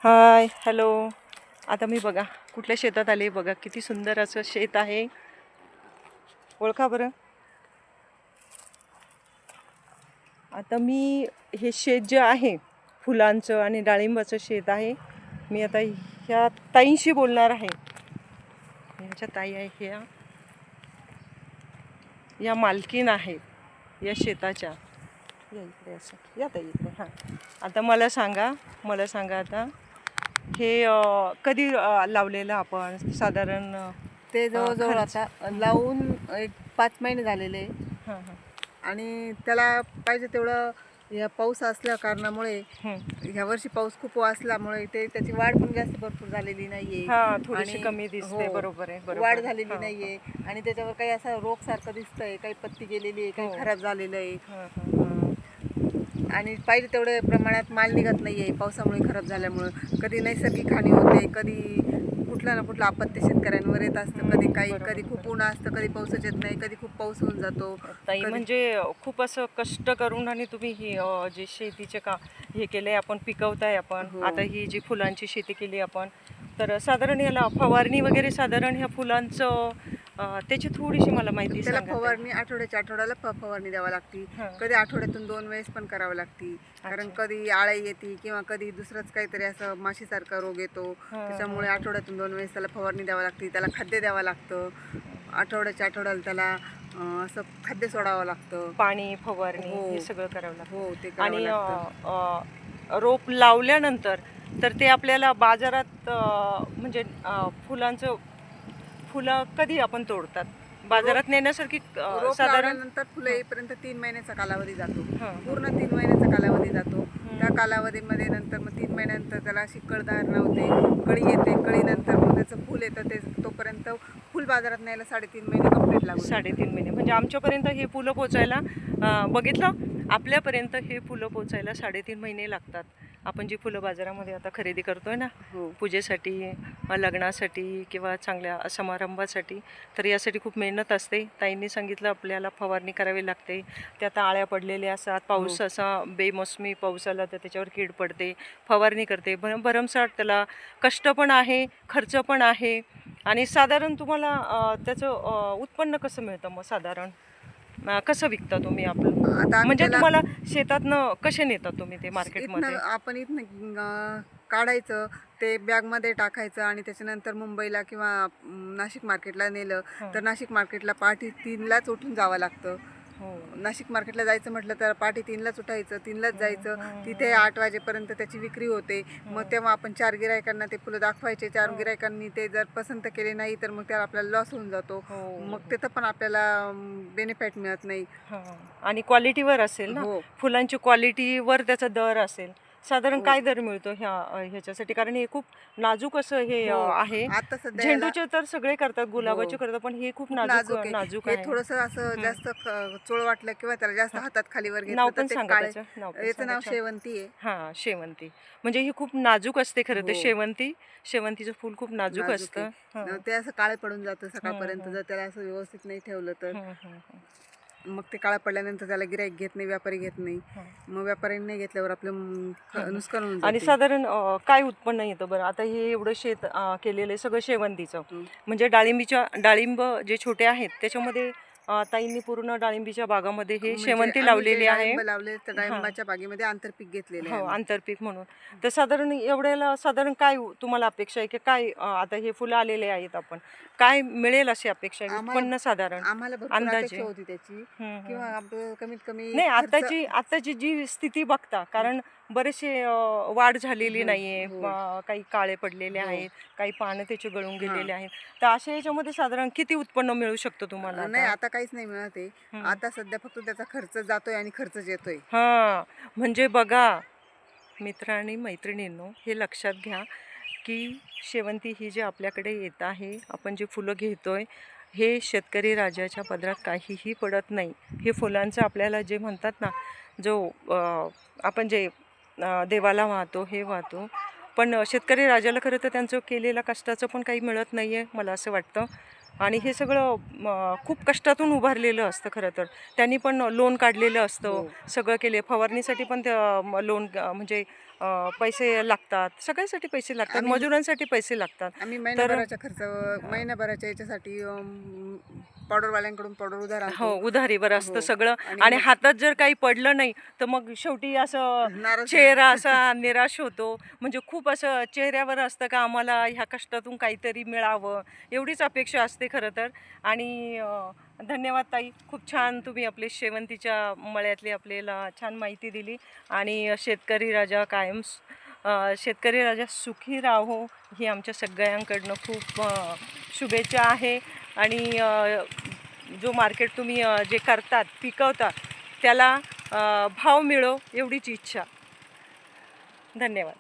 Hi hello. आता मी बघा कुठल्या शेतात आले. बघा किती सुंदर असं शेत आहे. ओळखा बरं. आता मी हे शेत जे आहे फुलांचं आणि डाळिंबाचं शेत आहे. मी आता ह्या ताईंशी बोलणार आहे. ह्यांच्या ताई आहे ह्या, या मालकीन आहेत या शेताच्या. या इकडे असं या ताई इकडे. हां, आता मला सांगा आता हे कधी लावलेलं आपण साधारण? ते जवळजवळ खर्च. आता लावून एक 5 महिने झालेले हां हां. आणि त्याला पाहिजे तेवढं या पाऊस असल्या कारणामुळे ह्या वर्षी पाऊस खूप असल्यामुळे त्याची वाढ पण जास्त भरपूर झालेली नाहीये. हां, थोडीशी आणि कमी दिसते. हो, बरोबर आहे, बरोबर. वाढ झालेली हां, नाहीये आणि त्याच्यावर काही असं रोग सारखं दिसतंय, काही पत्ती गेलेली आहे, काही हो. खराब झालेलं आहे हां हां हां. आणि पाहिजे तेवढ्या प्रमाणात माल निघत नाहीये पावसामुळे, खराब झाल्यामुळं. कधी नैसर्गिक हानी होते, कधी कुठला ना कुठला आपत्ती शेतकऱ्यांवर येत असतं. कधी बरोबर, कधी खूप ऊन असतं, कधी पाऊसच येत नाही, कधी खूप पाऊस होऊन जातो. ताई कधी म्हणजे खूप असं कष्ट करून आणि तुम्ही ही जे शेतीचे हे केलंय आपण, पिकवताय आपण. हो. आता ही जी फुलांची शेती केली आपण, तर साधारण याला फवारणी वगैरे साधारण ह्या फुलांचं त्याची थोडीशी मला माहिती त्याला सांगा ताई. फवारणी आठवड्याला फवारणी द्यावी लागती. हां. कधी आठवड्यातून 2 वेळेस पण करावी लागती. कारण अच्छा. कधी आळी येते किंवा कधी दुसरंच काहीतरी असं माशीसारखा रोग येतो. हां, त्याच्यामुळे हां, आठवड्यातून 2 वेळेस त्याला फवारणी द्यावी लागते. त्याला खाद्य द्यावं लागतं. आठवड्याला त्याला असं खाद्य सोडावं लागतं. पाणी, फवारणी हो, हे सगळं करावं लागतं. हो, ते करावं आणि लागतं. रोप लावल्यानंतर तर ते आपल्याला बाजारात म्हणजे फुलं कधी आपण तोडतात? बाजारात नेण्यासारखी रोप साधारण? लावल्यानंतर फुलं येईपर्यंत 3 महिन्याचा कालावधी जातो. हां, पूर्ण 3 महिन्याचा कालावधी जातो. त्या कालावधीमध्ये नंतर मग 3 महिन्यानंतर त्याला अशी कळधारणा होते, कळी येते. कळीनंतर मग त्याचं फूल येतं. तोपर्यंत फुल बाजारात न्यायला 3.5 महिने कंप्लीट लागून जातात. 3.5 महिने म्हणजे आमच्यापर्यंत हे फुलं पोचायला बघितलं, आपल्यापर्यंत हे फुलं पोचायला 3.5 महिने लागतात. आपण जी फुलं बाजारामध्ये आता खरेदी करतोय ना, हो. पूजेसाठी, लग्नासाठी किंवा चांगल्या समारंभासाठी, तर यासाठी खूप मेहनत असते. ताईंनी सांगितलं आपल्याला फवारणी करावी लागते. त्यात आळ्या पडलेल्या असतात. पाऊस असा बेमोसमी पाऊस आला तर त्याच्यावर कीड पडते, फवारणी करते. भरमसाठ त्याला कष्ट पण आहे, खर्च पण आहे. आणि साधारण तुम्हाला त्याचं उत्पन्न कसं मिळतं मग साधारण? कसं विकता तुम्ही आपलं? आता आम्ही म्हणजे त्याला तुम्हाला शेतातनं कसे नेता तुम्ही ते मार्केटमध्ये? आपण इथनं काढायचं, ते बॅगमध्ये टाकायचं आणि त्याच्यानंतर मुंबईला किंवा नाशिक मार्केटला नेलं तर नाशिक मार्केटला पहाटे 3लाच उठून जावं लागतं. हो. नाशिक मार्केटला जायचं म्हटलं तर पहाटे 3लाच उठायचं, 3लाच जायचं. तिथे 8 वाजेपर्यंत त्याची विक्री होते. मग तेव्हा आपण 4 गिरायकांना ते फुलं दाखवायचे. 4 गिरायकांनी ते जर पसंत केले नाही तर मग त्याला आपल्याला लॉस होऊन जातो. हो. मग तिथं पण आपल्याला बेनिफिट मिळत नाही. हां. आणि क्वालिटीवर असेल ना, हो. फुलांची क्वालिटीवर त्याचा दर असेल. साधारण हो. काय दर मिळतो ह्याच्यासाठी? कारण हे खूप नाजूक असं हे हो. आहे. आता सध्या याला झेंडूचे तर सगळे करतात, हो. गुलाबाचे करतात, पण हे खूप खूप नाजूक नाजूक आहे. नाजूक हे आहे. थोडंसं असं जास्त चोळ वाटलं किंवा त्याला जास्त हातात खालीवर नाव घेतलं तर पण ते सांगा काळे. त्याचं, नाव पण याचं सांगा. नाव छान. शेवंती आहे. हां, शेवंती. म्हणजे ही खूप नाजूक असते खरं तर हो. शेवंतीचं फूल खूप नाजूक नाजूक असतं. हां. आहे. ते असं काळे पडून जातं हं, सकाळपर्यंत हं. जर त्याला असं व्यवस्थित नाही ठेवलं तर. हं, हं, हं. मग ते काळं पडल्यानंतर त्याला गिऱ्हाईक घेत नाही, व्यापारी घेत नाही. मग व्यापाऱ्यांनी नाही घेतल्यावर आपलं नुकसान होऊन आणि जाते. साधारण काय उत्पन्न येतं बरं? आता हे एवढं शेत केलेलं आहे सगळं शेवंतीचं. म्हणजे डाळिंब जे छोटे आहेत त्याच्यामध्ये ताईंनी पूर्ण डाळिंबीच्या बागामध्ये हे म्हणजे शेवंती आम्ही जे लावलेली आहे. डाळिंब लावले तर हां. डाळिंबाच्या बागेमध्ये आंतरपीक घेतलेलं आहे हो, आम्ही. आंतरपीक म्हणून. तर साधारण एवढ्याला साधारण काय तुम्हाला अपेक्षा आहे की काय आता हे फुलं आलेले आहेत आपण, काय मिळेल अशी अपेक्षा आहे आम्हाला उत्पन्न साधारण आम्हाला भरपूर अंदाजे? अपेक्षा होती त्याची हं, हं. किंवा आपलं कमीत कमी नाही, खर्च. आताची जी स्थिती बघता, कारण बरेचसे वाढ झालेली हो, नाहीये, हो, काही काळे पडलेले हो. आहेत, काही पानं त्याचे गळून हां. गेलेले आहेत. तर अशा याच्यामध्ये साधारण किती उत्पन्न मिळू शकतं तुम्हाला नाही, आता? आता काहीच नाही मिळत आहे. आता सध्या फक्त त्याचा खर्च जातोय आणि खर्चच येतोय. हां, म्हणजे बघा मित्र आणि मैत्रिणींनो, हे लक्षात घ्या की शेवंती ही जी आपल्याकडे येत आहे, आपण जी फुलं घेतोय, हे शेतकरी राजाच्या पदरात काहीही पडत नाही. हे फुलांचं आपल्याला जे म्हणतात ना, जो आपण जे देवाला वाहतो, हे वाहतो. पण शेतकरी राजाला खरं तर त्यांचं केलेल्या कष्टाचं पण काही मिळत नाही आहे, मला असं वाटतं. आणि हे सगळं खूप कष्टातून उभारलेलं असतं खरं तर. त्यांनी पण लोन काढलेलं असतं, हो. सगळं केले. फवारणीसाठी पण लोन म्हणजे पैसे लागतात, सगळ्यासाठी पैसे लागतात, आम्ही- मजुरांसाठी पैसे लागतात. आम्ही महिनाभराच्या खर्च महिनाभराच्या याच्यासाठी पावडरवाल्यांकडून पावडर उधार हो, आणतो. उधारीवर असतं हो. सगळं. आणि आणि मग- हातात जर काही पडलं नाही तर मग शेवटी असं नाराज चेहरा असा निराश होतो. म्हणजे खूप असं चेहऱ्यावर असतं का आम्हाला ह्या कष्टातून काहीतरी मिळावं, एवढीच अपेक्षा असते खरं तर. आणि धन्यवाद ताई, खूप छान तुम्ही आपले शेवंतीच्या मळ्यातली आपल्याला छान माहिती दिली. आणि शेतकरी राजा कायम शेतकरी राजा सुखी राहो ही आमच्या सगळ्यांकडनं खूप शुभेच्छा आहे. आणि जो मार्केट तुम्ही जे करतात, पिकवता, त्याला भाव मिळो एवढीच इच्छा. धन्यवाद.